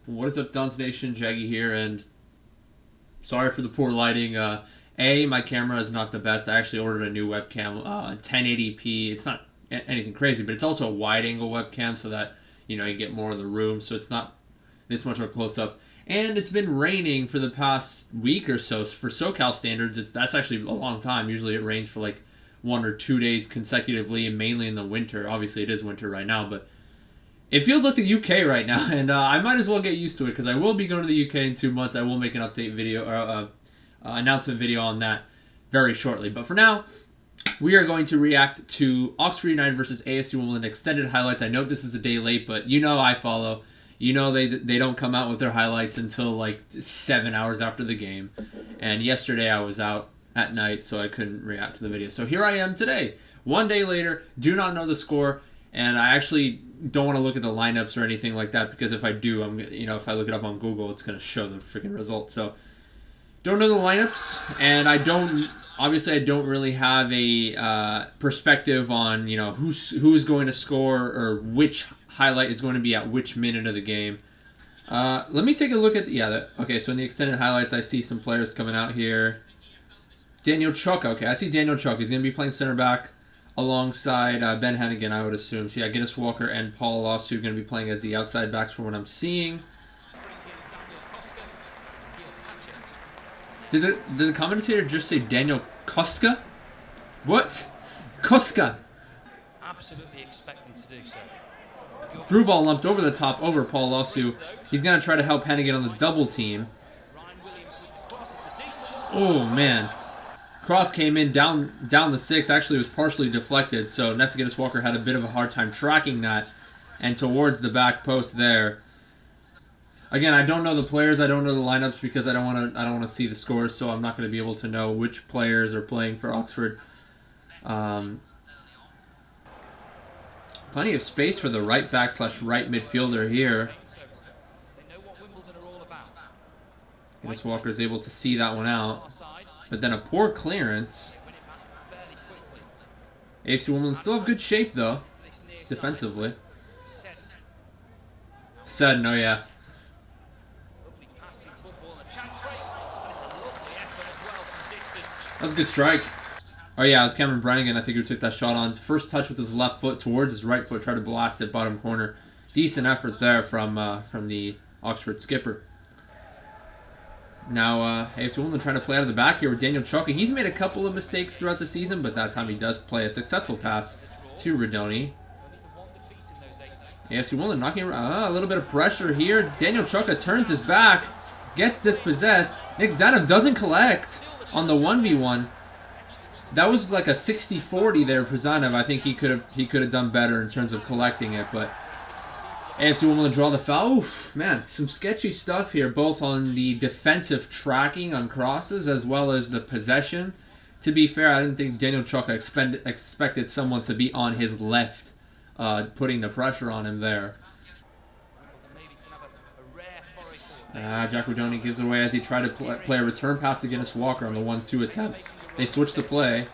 What is up, Duns Nation? Jaggy here, and sorry for the poor lighting. My camera is not the best. I actually ordered a new webcam, 1080p. It's not anything crazy, but it's also a wide-angle webcam so that, you get more of the room, so it's not this much of a close-up. And it's been raining for the past week or so. For SoCal standards, that's actually a long time. Usually it rains for like 1 or 2 days consecutively, and mainly in the winter. Obviously, it is winter right now, but it feels like the UK right now, and I might as well get used to it because I will be going to the UK in 2 months. I will make an update video or announcement video on that very shortly. But for now, we are going to react to Oxford United versus AFC Wimbledon extended highlights. I know this is a day late, but I follow. They don't come out with their highlights until like 7 hours after the game. And yesterday I was out at night, so I couldn't react to the video. So here I am today, 1 day later. Do not know the score. And I actually don't want to look at the lineups or anything like that because if I do, if I look it up on Google, it's going to show the freaking results. So don't know the lineups, and I don't really have a perspective on who's going to score or which highlight is going to be at which minute of the game. Let me take a look at okay. So in the extended highlights, I see some players coming out here. Daniel Chuk. Okay, I see Daniel Chuk. He's going to be playing center back alongside Ben Hennigan, I would assume. So yeah, Guinness Walker and Paul Lawsu going to be playing as the outside backs from what I'm seeing. Did the commentator just say Daniel Koska? What? Koska. Absolutely expect them to do so. Through ball lumped over the top over Paul Lawsu. He's going to try to help Hennigan on the double team. Oh, man. Cross came in down the 6. Actually, it was partially deflected, so Guinness Walker had a bit of a hard time tracking that, and towards the back post there. Again, I don't know the players, I don't know the lineups because I don't want to see the scores, so I'm not going to be able to know which players are playing for Oxford. Plenty of space for the right back / right midfielder here. Guinness Walker is able to see that one out. But then a poor clearance. AFC Wimbledon still have good shape, though, defensively. Sudden, oh yeah. That was a good strike. Oh yeah, it was Cameron Brannigan, I think, who took that shot on. First touch with his left foot towards his right foot, tried to blast it bottom corner. Decent effort there from the Oxford skipper. Now, AFC Wimbledon trying to play out of the back here with Daniel Chuk. He's made a couple of mistakes throughout the season, but that time he does play a successful pass to Radoni. AFC Wimbledon knocking around. A little bit of pressure here. Daniel Chuk turns his back, gets dispossessed. Nick Zanov doesn't collect on the 1v1. That was like a 60-40 there for Zanov. I think he could have done better in terms of collecting it, but AFC Wimbledon draw the foul. Oof, man, some sketchy stuff here, both on the defensive tracking on crosses as well as the possession. To be fair, I didn't think Daniel Chuk expected someone to be on his left, putting the pressure on him there. Jack Radoni gives it away as he tried to play a return pass to Guinness Walker on the 1-2 attempt. They switch the play.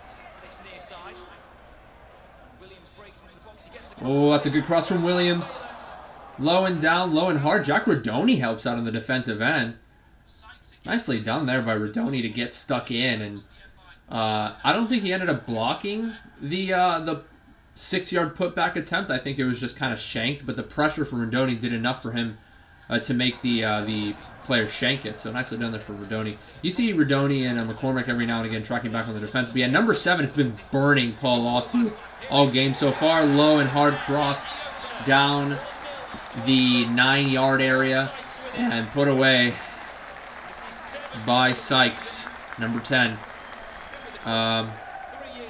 Oh, that's a good cross from Williams. Low and down, low and hard. Jack Radoni helps out on the defensive end. Nicely done there by Radoni to get stuck in. And I don't think he ended up blocking the 6-yard putback attempt. I think it was just kind of shanked. But the pressure from Radoni did enough for him to make the player shank it. So nicely done there for Radoni. You see Radoni and McCormick every now and again tracking back on the defense. But yeah, number 7 has been burning Paul Lawsu all game so far. Low and hard cross down the 9-yard area and put away by Sykes, number 10.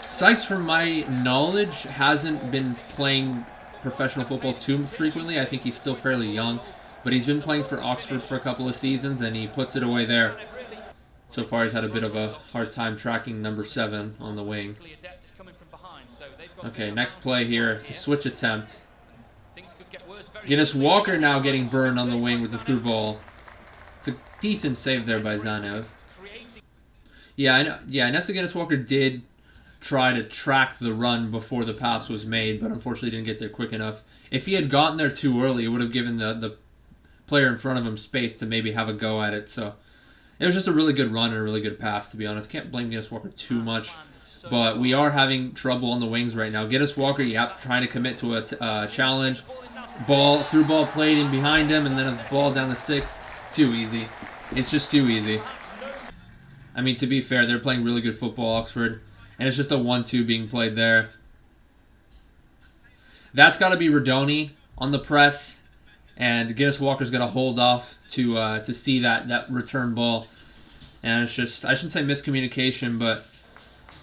Sykes, from my knowledge, hasn't been playing professional football too frequently. I think he's still fairly young, but he's been playing for Oxford for a couple of seasons, and he puts it away there. So far, he's had a bit of a hard time tracking number 7 on the wing. Okay, next play here. It's a switch attempt. Guinness Walker now getting burned on the wing with the through ball. It's a decent save there by Zanov. Yeah, I know. Yeah, Guinness Walker did try to track the run before the pass was made, but unfortunately didn't get there quick enough. If he had gotten there too early, it would have given the player in front of him space to maybe have a go at it. So it was just a really good run and a really good pass, to be honest. Can't blame Guinness Walker too much. But we are having trouble on the wings right now. Guinness Walker, trying to commit to a challenge. Through ball played in behind him, and then a ball down the 6. Too easy. It's just too easy. I mean, to be fair, they're playing really good football, Oxford. And it's just a 1-2 being played there. That's got to be Rodoni on the press. And Guinness Walker's got to hold off to see that return ball. And it's just, I shouldn't say miscommunication, but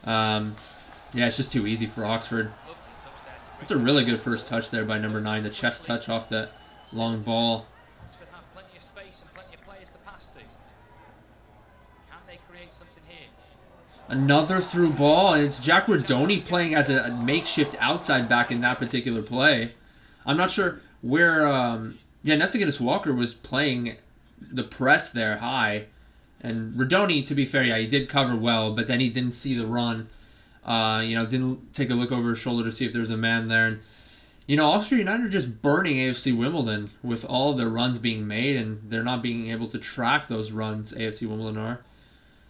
yeah, it's just too easy for Oxford. It's a really good first touch there by number 9, the chest touch off that long ball. Oxford have plenty of space and plenty of players to pass to. Can they create something here? Another through ball, and it's Jack Rodoni playing as a makeshift outside back in that particular play. I'm not sure where, Nesta Guinness Walker was playing the press there high. And Rodoni, to be fair, yeah, he did cover well, but then he didn't see the run. Didn't take a look over his shoulder to see if there was a man there. And, Oxford United are just burning AFC Wimbledon with all of their runs being made, and they're not being able to track those runs, AFC Wimbledon are.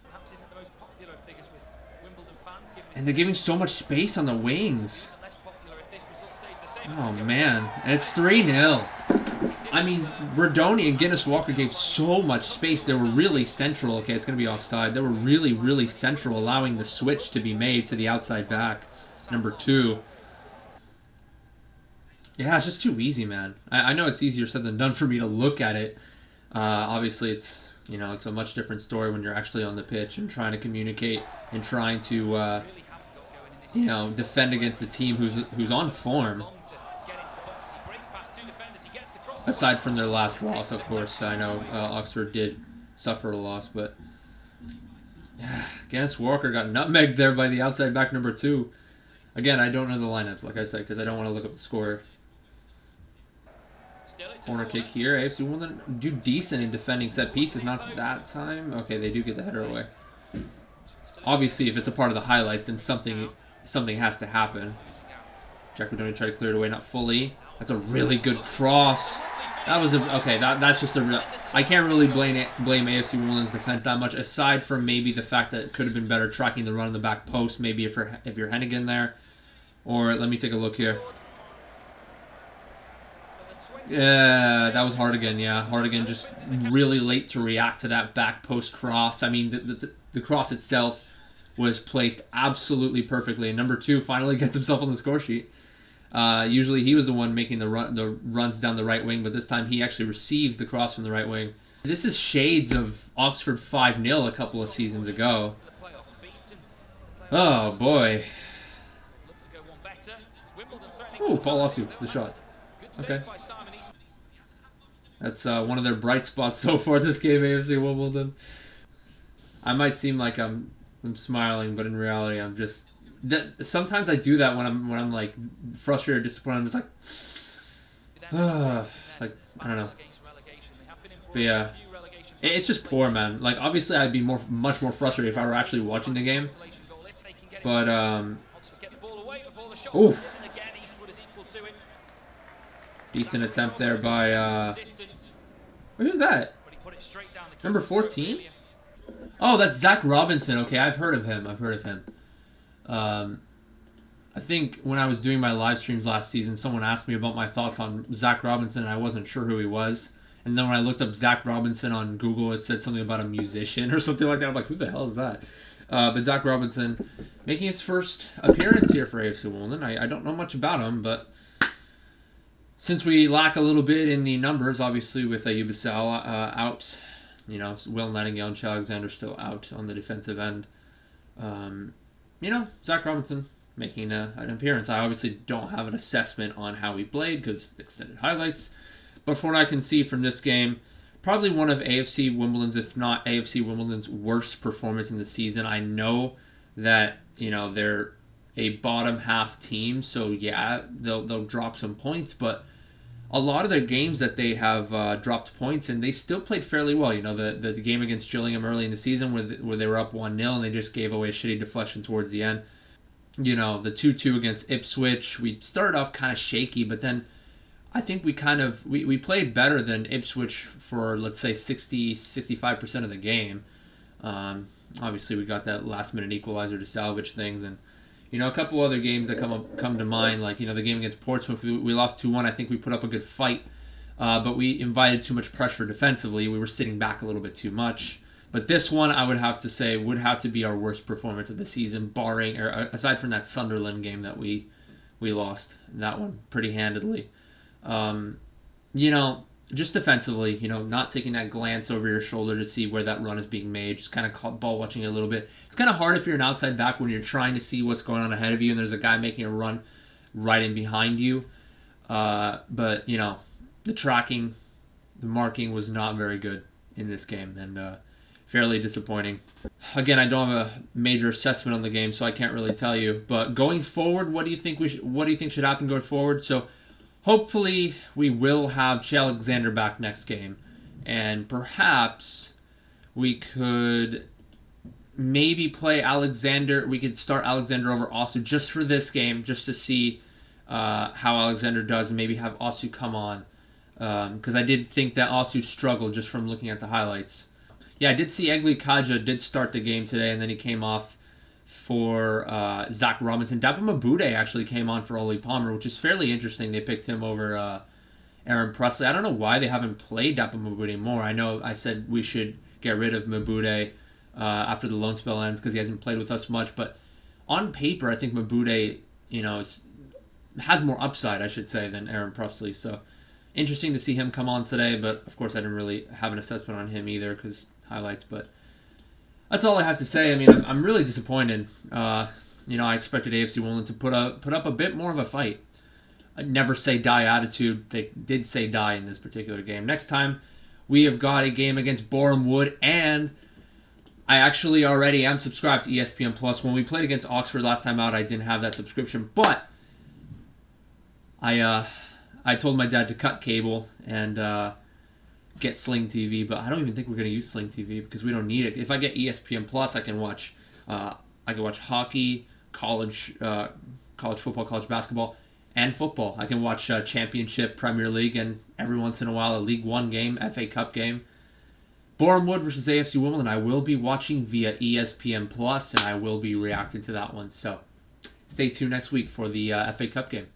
Perhaps isn't the most popular of figures with Wimbledon fans, And they're giving so much space on the wings. less popular if this result stays the same. Oh, man. And it's 3-0. I mean, Rodoni and Guinness Walker gave so much space. They were really central. Okay, it's going to be offside. They were really, really central, allowing the switch to be made to the outside back, number 2. Yeah, it's just too easy, man. I know it's easier said than done for me to look at it. Obviously, it's a much different story when you're actually on the pitch and trying to communicate and trying to, defend against a team who's on form. Aside from their last loss, of course. I know Oxford did suffer a loss, but Guinness Walker got nutmegged there by the outside back number 2. Again, I don't know the lineups, like I said, because I don't want to look up the score. Corner kick here. AFC Wimbledon do decent in defending set pieces. Not that time. Okay, they do get the header away. Obviously, if it's a part of the highlights, then something has to happen. Jack Rodoni tried to clear it away, not fully. That's a really good cross. That was that's just I can't really blame AFC Wimbledon's defense that much, aside from maybe the fact that it could have been better tracking the run in the back post, maybe if you're Hennigan there. Or let me take a look here. Yeah, that was Hardigan. Yeah, Hardigan just really late to react to that back post cross. I mean, the cross itself was placed absolutely perfectly. And number 2 finally gets himself on the score sheet. Usually he was the one making the runs down the right wing, but this time he actually receives the cross from the right wing. This is shades of Oxford 5-0 a couple of seasons ago. Oh, boy. Ooh, Paul Ossu, the shot. Okay. That's one of their bright spots so far this game, AFC Wimbledon. I might seem like I'm smiling, but in reality, I'm just... Sometimes I do that when I'm like frustrated or disappointed. I'm just like, like, I don't know. But yeah, it's just poor, man. Like, obviously I'd be much more frustrated if I were actually watching the game. But ooh, decent attempt there by who's that? Number 14? Oh, that's Zach Robinson. Okay, I've heard of him. I think when I was doing my live streams last season, someone asked me about my thoughts on Zach Robinson, and I wasn't sure who he was. And then when I looked up Zach Robinson on Google, it said something about a musician or something like that. I'm like, who the hell is that? But Zach Robinson making his first appearance here for AFC Wimbledon. I don't know much about him, but since we lack a little bit in the numbers, obviously with Ayoub Sal out, Will Nightingale and Chad Alexander still out on the defensive end. Zach Robinson making an appearance. I obviously don't have an assessment on how he played because extended highlights. But from what I can see from this game, probably one of AFC Wimbledon's, if not AFC Wimbledon's, worst performance in the season. I know that, they're a bottom half team, so yeah, they'll drop some points, but a lot of the games that they have dropped points in, they still played fairly well. The game against Gillingham early in the season where they were up 1-0 and they just gave away a shitty deflection towards the end. The 2-2 against Ipswich, we started off kind of shaky, but then I think we played better than Ipswich for, let's say, 65% of the game. Obviously, we got that last-minute equalizer to salvage things, and a couple other games that come to mind, like the game against Portsmouth, we lost 2-1. I think we put up a good fight, but we invited too much pressure defensively. We were sitting back a little bit too much. But this one, I would have to say, would have to be our worst performance of the season, aside from that Sunderland game that we lost. That one pretty handedly. Just defensively, not taking that glance over your shoulder to see where that run is being made, just kind of ball watching it a little bit. It's kind of hard if you're an outside back when you're trying to see what's going on ahead of you and there's a guy making a run right in behind you. But, the tracking, the marking was not very good in this game, and fairly disappointing. Again, I don't have a major assessment on the game, so I can't really tell you. But going forward, what do you think should happen going forward? So hopefully we will have Che Alexander back next game, and perhaps we could maybe play Alexander. We could start Alexander over Osu just for this game, just to see how Alexander does, and maybe have Osu come on, because I did think that Osu struggled just from looking at the highlights. Yeah, I did see Egli Kaja did start the game today, and then he came off for Zach Robinson. Dapa Mabude actually came on for Oli Palmer, which is fairly interesting. They picked him over Aaron Presley. I don't know why they haven't played Dapa Mabude more. I know I said we should get rid of Mabude after the loan spell ends because he hasn't played with us much. But on paper, I think Mabude, has more upside, I should say, than Aaron Presley. So interesting to see him come on today. But of course, I didn't really have an assessment on him either because highlights. But that's all I have to say. I mean, I'm really disappointed. I expected AFC Wimbledon to put up a bit more of a fight. A never say die attitude. They did say die in this particular game. Next time, we have got a game against Boreham Wood, and I actually already am subscribed to ESPN Plus. When we played against Oxford last time out, I didn't have that subscription, but I told my dad to cut cable and get Sling TV, but I don't even think we're going to use Sling TV because we don't need it. If I get ESPN Plus, I can watch hockey, college football, college basketball, and football. I can watch Championship, Premier League, and every once in a while a League One game, FA Cup game. Boreham Wood versus AFC Wimbledon, I will be watching via ESPN Plus, and I will be reacting to that one. So stay tuned next week for the FA Cup game.